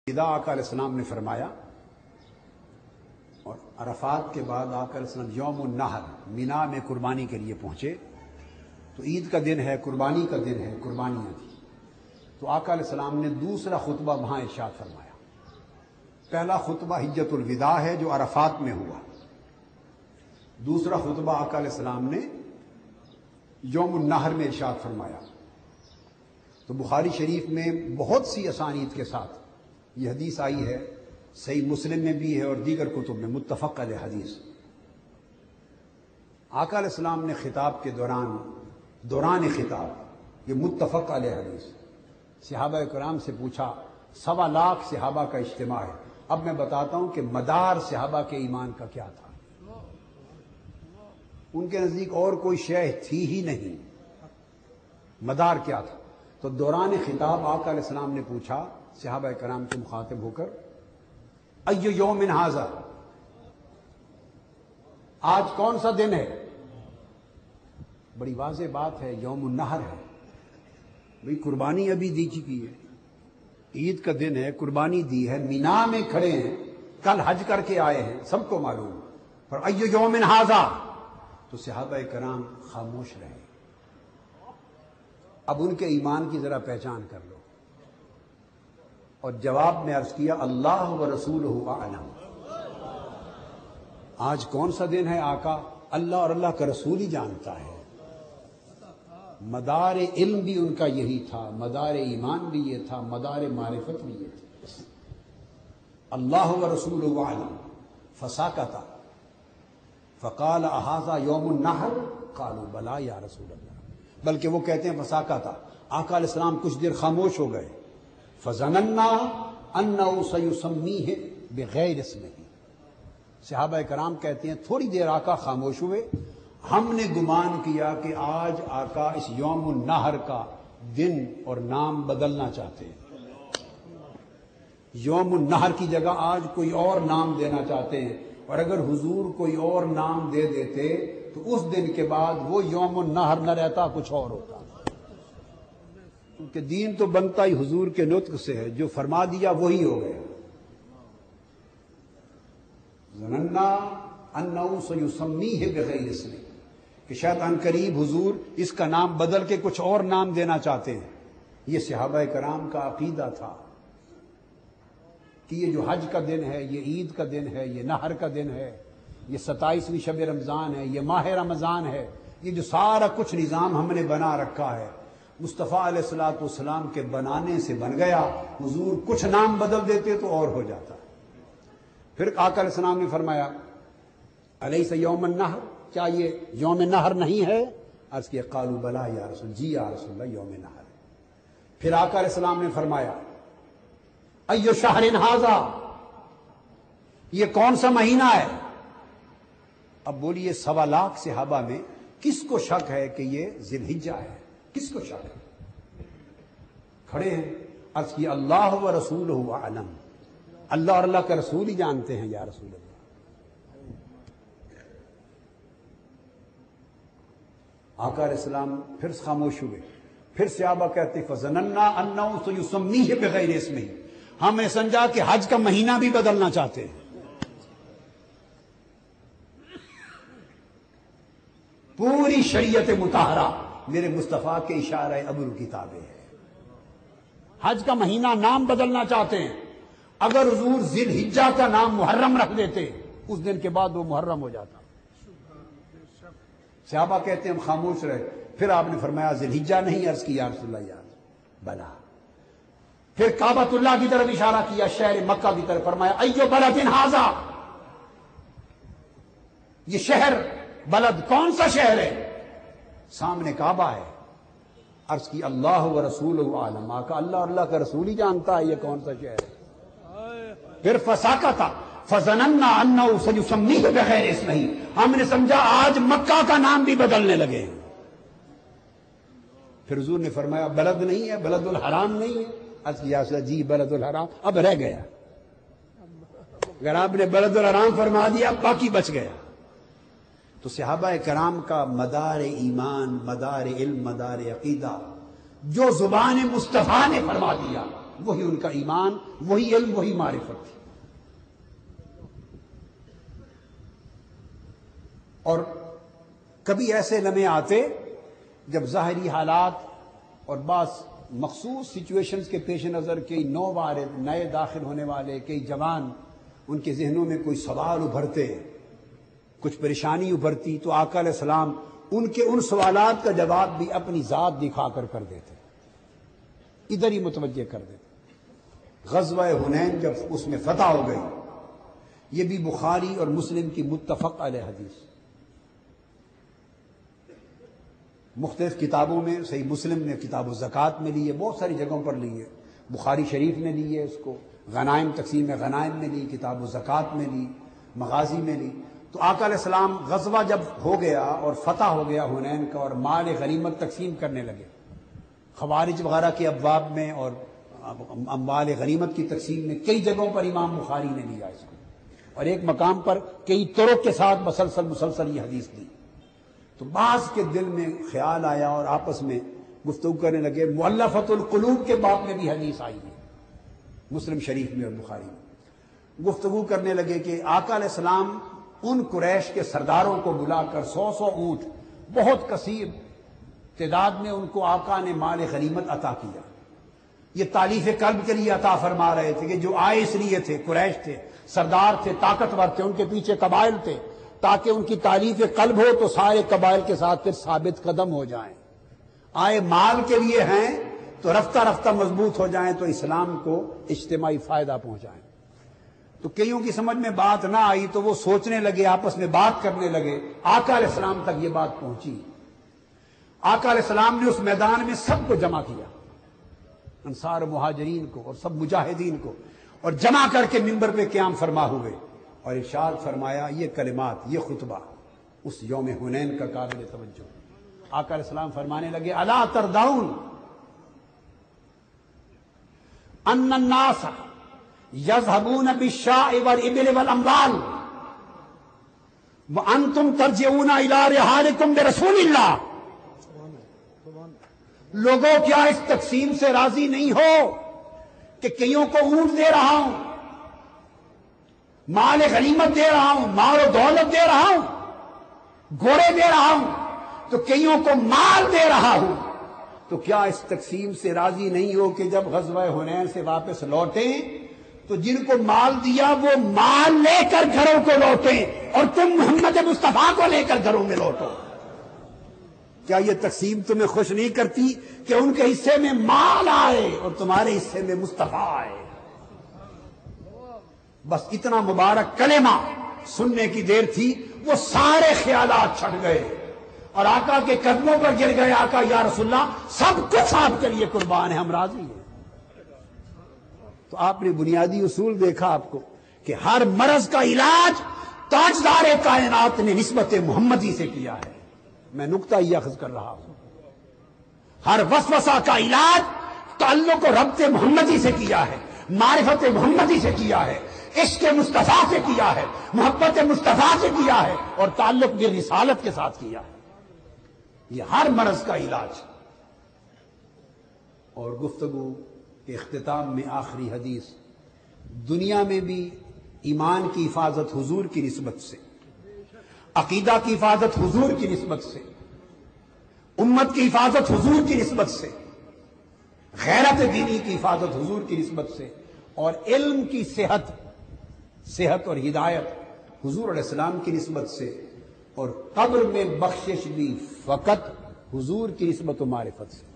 اذا آقا علیہ السلام نے فرمایا، اور عرفات کے بعد آقا علیہ السلام یوم النحر مینا میں قربانی کے لیے پہنچے، تو عید کا دن ہے، قربانی کا دن ہے، قربانیاں تھیں، تو آقا علیہ السلام نے دوسرا خطبہ وہاں ارشاد فرمایا۔ پہلا خطبہ حجۃ الوداع ہے جو عرفات میں ہوا، دوسرا خطبہ آقا علیہ السلام نے یوم النحر میں ارشاد فرمایا۔ تو بخاری شریف میں بہت سی اسانید کے ساتھ یہ حدیث آئی ہے، صحیح مسلم میں بھی ہے اور دیگر کتب میں، متفق علیہ حدیث۔ آقا علیہ السلام نے خطاب کے دوران خطاب، یہ متفق علیہ حدیث، صحابہ کرام سے پوچھا، 1.25 لاکھ صحابہ کا اجتماع ہے، اب میں بتاتا ہوں کہ مدار صحابہ کے ایمان کا کیا تھا۔ ان کے نزدیک اور کوئی شے تھی ہی نہیں، مدار کیا تھا؟ تو دوران خطاب آقا علیہ السلام نے پوچھا صحابہ کرام سے مخاطب ہو کر، ایو یوم ھذا، آج کون سا دن ہے؟ بڑی واضح بات ہے، یوم النحر ہے، بھئی قربانی ابھی دی چکی ہے، عید کا دن ہے، قربانی دی ہے، مینا میں کھڑے ہیں، کل حج کر کے آئے ہیں، سب کو معلوم، پر ایو یوم ھذا، تو صحابہ کرام خاموش رہے۔ اب ان کے ایمان کی ذرا پہچان کر لو، اور جواب میں عرض کیا، اللہ و رسولہ اعلم، آج کون سا دن ہے آقا؟ اللہ اور اللہ کا رسول ہی جانتا ہے۔ مدار علم بھی ان کا یہی تھا، مدار ایمان بھی یہ تھا، مدار معرفت بھی یہ تھی، اللہ و رسولہ اعلم۔ فساکتا فقال اھذا یوم النحر قالوا بلا یا رسول اللہ، بلکہ وہ کہتے ہیں فساکتا، آقا علیہ السلام کچھ دیر خاموش ہو گئے۔ فظننا انه سيسميه بغیر اسمہ، صحابہ کرام کہتے ہیں تھوڑی دیر آقا خاموش ہوئے، ہم نے گمان کیا کہ آج آقا اس یوم النحر کا دن اور نام بدلنا چاہتے ہیں، یوم النحر کی جگہ آج کوئی اور نام دینا چاہتے ہیں، اور اگر حضور کوئی اور نام دے دیتے تو اس دن کے بعد وہ یوم النحر نہ رہتا، کچھ اور ہوتا، کیونکہ دین تو بنتا ہی حضور کے نطق سے ہے، جو فرما دیا وہی ہو گیا۔ ظننا انه سيسميه بغیر اسمہ، کہ شاید ان قریب حضور اس کا نام بدل کے کچھ اور نام دینا چاہتے ہیں۔ یہ صحابہ کرام کا عقیدہ تھا کہ یہ جو حج کا دن ہے، یہ عید کا دن ہے، یہ نحر کا دن ہے، یہ 27ویں شب رمضان ہے، یہ ماہ رمضان ہے، یہ جو سارا کچھ نظام ہم نے بنا رکھا ہے، مصطفیٰ علیہ الصلوۃ والسلام کے بنانے سے بن گیا، حضور کچھ نام بدل دیتے تو اور ہو جاتا۔ پھر آقا علیہ السلام نے فرمایا، الیس یوم النحر، کیا یہ یوم نحر نہیں ہے؟ عرض کیا، قالوا بلا یا رسول، جی یا رسول اللہ یوم نحر ہے۔ پھر آقا علیہ السلام نے فرمایا، ایو شہر ھذا، یہ کون سا مہینہ ہے؟ اب بولیے 1.25 لاکھ صحابہ میں کس کو شک ہے کہ یہ ذی الحجہ ہے؟ کس کو شک ہے؟ کھڑے ہیں، عرض کی اللہ و رسولہ اعلم، اللہ اور اللہ کا رسول ہی جانتے ہیں یا رسول اللہ۔ آقا علیہ السلام پھر خاموش ہوئے، پھر صحابہ کہتے فظننا انه سيسميه بغیر اسمہ، ہم نے سمجھا کہ حج کا مہینہ بھی بدلنا چاہتے ہیں۔ پوری شریعت مطہرہ میرے مصطفیٰ کے اشارہ ابرو کی تابع ہے، حج کا مہینہ نام بدلنا چاہتے ہیں۔ اگر حضور ذی الحجہ کا نام محرم رکھ دیتے، اس دن کے بعد وہ محرم ہو جاتا۔ صحابہ کہتے ہیں ہم خاموش رہے، پھر آپ نے فرمایا ذی الحجہ نہیں؟ عرض کی یا رسول اللہ، یا بلا۔ پھر کعبۃ اللہ کی طرف اشارہ کیا، شہر مکہ کی طرف، فرمایا ایو بلد ھذا، یہ شہر بلد کون سا شہر ہے؟ سامنے کعبہ ہے۔ عرض کی اللہ و رسولہ اعلم، آقا اللہ اور اللہ کا رسول ہی جانتا ہے یہ کون سا شہر ہے۔ پھر فساکتا فظننا انه سيسميه بغیر اسمہ، ہم نے سمجھا آج مکہ کا نام بھی بدلنے لگے ہیں۔ پھر حضور نے فرمایا بلد نہیں ہے، بلد الحرام نہیں ہے؟ عرض کی یا رسول اللہ، جی بلد الحرام، اب رہ گیا، اگر آپ نے بلد الحرام فرما دیا باقی بچ گیا۔ تو صحابہ کرام کا مدار ایمان، مدار علم، مدار عقیدہ جو زبان مصطفیٰ نے فرما دیا، وہی ان کا ایمان، وہی علم، وہی معرفت تھی۔ اور کبھی ایسے لمحے آتے جب ظاہری حالات اور بعض مخصوص سچویشنز کے پیش نظر کئی نوبارد نئے داخل ہونے والے کئی جوان، ان کے ذہنوں میں کوئی سوال ابھرتے، کچھ پریشانی ابھرتی، تو آقا علیہ السلام ان کے ان سوالات کا جواب بھی اپنی ذات دکھا کر دیتے، ادھر ہی متوجہ کر دیتے۔ غزوہ حنین جب اس میں فتح ہو گئی، یہ بھی بخاری اور مسلم کی متفق علیہ حدیث، مختلف کتابوں میں، صحیح مسلم نے کتاب الزکوٰۃ میں لی ہے، بہت ساری جگہوں پر لی ہے، بخاری شریف نے لی ہے اس کو، غنائم تقسیم غنائم میں لی، کتاب الزکوٰۃ میں لی، مغازی میں لی۔ تو آقا علیہ السلام غزوہ جب ہو گیا اور فتح ہو گیا حنین کا، اور مال غنیمت تقسیم کرنے لگے، خوارج وغیرہ کے ابواب میں اور اموال غنیمت کی تقسیم میں کئی جگہوں پر امام بخاری نے لیا اس کو، اور ایک مقام پر کئی طرق کے ساتھ مسلسل یہ حدیث دی۔ تو بعض کے دل میں خیال آیا اور آپس میں گفتگو کرنے لگے، مؤلفۃ القلوب کے باب میں بھی حدیث آئی ہے مسلم شریف میں اور بخاری میں، گفتگو کرنے لگے کہ آقا علیہ السلام ان قریش کے سرداروں کو بلا کر 100 اونٹ بہت کثیر تعداد میں ان کو آقا نے مال غنیمت عطا کیا، یہ تالیف قلب کے لیے عطا فرما رہے تھے کہ جو آئے اس لیے تھے، قریش تھے، سردار تھے، طاقتور تھے، ان کے پیچھے قبائل تھے، تاکہ ان کی تالیف قلب ہو تو سارے قبائل کے ساتھ پھر ثابت قدم ہو جائیں، آئے مال کے لیے ہیں تو رفتہ رفتہ مضبوط ہو جائیں، تو اسلام کو اجتماعی فائدہ پہنچائیں۔ تو کئیوں کی سمجھ میں بات نہ آئی تو وہ سوچنے لگے، آپس میں بات کرنے لگے، آقا علیہ السلام تک یہ بات پہنچی۔ آقا علیہ السلام نے اس میدان میں سب کو جمع کیا، انصار و مہاجرین کو اور سب مجاہدین کو، اور جمع کر کے منبر پہ قیام فرما ہوئے اور ارشاد فرمایا، یہ کلمات، یہ خطبہ اس یوم حنین کا قابل توجہ۔ آقا علیہ السلام فرمانے لگے، الا ترضون ان الناس یذهبون بالشاء والابل والاموال وانتم ترجعون الى رحالکم برسول اللہ۔ لوگوں کیا اس تقسیم سے راضی نہیں ہو کہ کئیوں کو اونٹ دے رہا ہوں، مال غنیمت دے رہا ہوں، مال و دولت دے رہا ہوں، گھوڑے دے رہا ہوں، تو کئیوں کو مال دے رہا ہوں، تو کیا اس تقسیم سے راضی نہیں ہو کہ جب غزوہ حنین سے واپس لوٹیں تو جن کو مال دیا وہ مال لے کر گھروں کو لوٹیں اور تم محمد مصطفیٰ کو لے کر گھروں میں لوٹو؟ کیا یہ تقسیم تمہیں خوش نہیں کرتی کہ ان کے حصے میں مال آئے اور تمہارے حصے میں مصطفیٰ آئے؟ بس اتنا مبارک کلمہ سننے کی دیر تھی، وہ سارے خیالات چھٹ گئے اور آقا کے قدموں پر گر گئے۔ آقا، یا رسول اللہ، سب کچھ آپ کے لیے قربان ہے، ہم راضی ہیں۔ تو آپ نے بنیادی اصول دیکھا آپ کو کہ ہر مرض کا علاج تاجدار کائنات نے نسبت محمدی سے کیا ہے۔ میں نقطہ یہ اخذ کر رہا ہوں، ہر وسوسہ کا علاج تعلق و ربط محمدی سے کیا ہے، معرفت محمدی سے کیا ہے، عشق مصطفیٰ سے کیا ہے، محبت مصطفیٰ سے کیا ہے، اور تعلق بھی رسالت کے ساتھ کیا ہے۔ یہ ہر مرض کا علاج۔ اور گفتگو کے اختتام میں آخری حدیث، دنیا میں بھی ایمان کی حفاظت حضور کی نسبت سے، عقیدہ کی حفاظت حضور کی نسبت سے، امت کی حفاظت حضور کی نسبت سے، غیرت دینی کی حفاظت حضور کی نسبت سے، اور علم کی صحت اور ہدایت حضور علیہ السلام کی نسبت سے، اور قبر میں بخشش بھی فقط حضور کی نسبت و معرفت سے۔